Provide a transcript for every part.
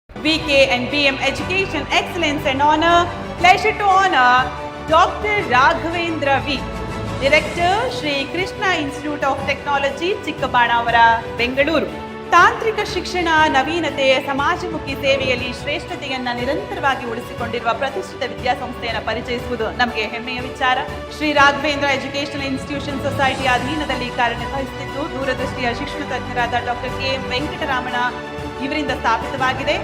BK and BM Education Excellence and Honor. Pleasure to honor Dr. Raghavendra V, Director, Shri Krishna Institute of Technology, Chikkabanavara, Bengaluru. ತಾಂತ್ರಿಕ ಶಿಕ್ಷಣ, ನವೀನತೆ, ಸಮಾಜಮುಖಿ ಸೇವೆಯಲ್ಲಿ ಶ್ರೇಷ್ಠತೆಯನ್ನ ನಿರಂತರವಾಗಿ ಉಳಿಸಿಕೊಂಡಿರುವ ಪ್ರತಿಷ್ಠಿತ ವಿದ್ಯಾಸಂಸ್ಥೆಯನ್ನು ಪರಿಚಯಿಸುವುದು ನಮಗೆ ಹೆಮ್ಮೆಯ ವಿಚಾರ. Shri Raghavendra educational institution society ಅಧೀನದಲ್ಲಿ ಕಾರ್ಯನಿರ್ವಹಿಸುತ್ತಿದ್ದು, ದೂರದೃಷ್ಟಿಯ ಶಿಕ್ಷಣ ತಜ್ಞರಾದ ಡಾಕ್ಟರ್ KM ವೆಂಕಟರಮಣ ಇವರಿಂದ ಸ್ಥಾಪಿತವಾಗಿದೆ.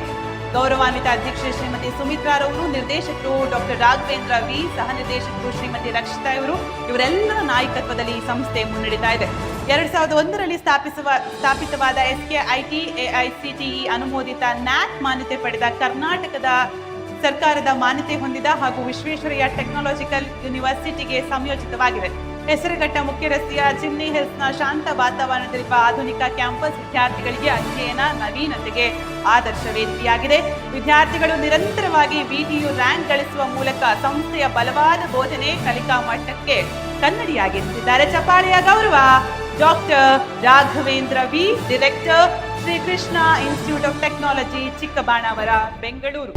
ಗೌರವಾನ್ವಿತ ಅಧ್ಯಕ್ಷೆ ಶ್ರೀಮತಿ ಸುಮಿತ್ರಾರವರು, ನಿರ್ದೇಶಕರು ಡಾಕ್ಟರ್ ರಾಘವೇಂದ್ರ ವಿ, ಸಹ ನಿರ್ದೇಶಕರು ಶ್ರೀಮತಿ ರಕ್ಷಿತಾ ಇವರು, ಇವರೆಲ್ಲರ ನಾಯಕತ್ವದಲ್ಲಿ ಈ ಸಂಸ್ಥೆ ಮುನ್ನಡೆತಾ ಇದೆ. 2001ರಲ್ಲಿ ಸ್ಥಾಪಿತವಾದ SKIT AICTE ಅನುಮೋದಿತ NAC ಮಾನ್ಯತೆ ಪಡೆದ ಕರ್ನಾಟಕದ ಸರ್ಕಾರದ ಮಾನ್ಯತೆ ಹೊಂದಿದ ಹಾಗೂ ವಿಶ್ವೇಶ್ವರಯ್ಯ ಟೆಕ್ನಾಲಜಿಕಲ್ ಯೂನಿವರ್ಸಿಟಿಗೆ ಸಂಯೋಜಿತವಾಗಿದೆ. ಹೆಸರುಘಟ್ಟ ಮುಖ್ಯ ರಸ್ತೆಯ ಚಿಮ್ನಿ ಹಿಲ್ಸ್ನ ಶಾಂತ ವಾತಾವರಣದಲ್ಲಿರುವ ಆಧುನಿಕ ಕ್ಯಾಂಪಸ್ ವಿದ್ಯಾರ್ಥಿಗಳಿಗೆ ಅಧ್ಯಯನ, ನವೀನತೆಗೆ ಆದರ್ಶ ವೇದಿಕೆಯಾಗಿದೆ. ವಿದ್ಯಾರ್ಥಿಗಳು ನಿರಂತರವಾಗಿ BTU ರ್ಯಾಂಕ್ ಗಳಿಸುವ ಮೂಲಕ ಸಂಸ್ಥೆಯ ಬಲವಾದ ಬೋಧನೆ ಕಲಿಕಾ ಮಟ್ಟಕ್ಕೆ ಕನ್ನಡಿಯಾಗಿ ನಿಂತಿದ್ದಾರೆ. ಚಪ್ಪಾಳೆಯ ಗೌರವ doctor Raghavendra V, director, Shri Krishna institute of technology, Chikkabanavara, Bengaluru.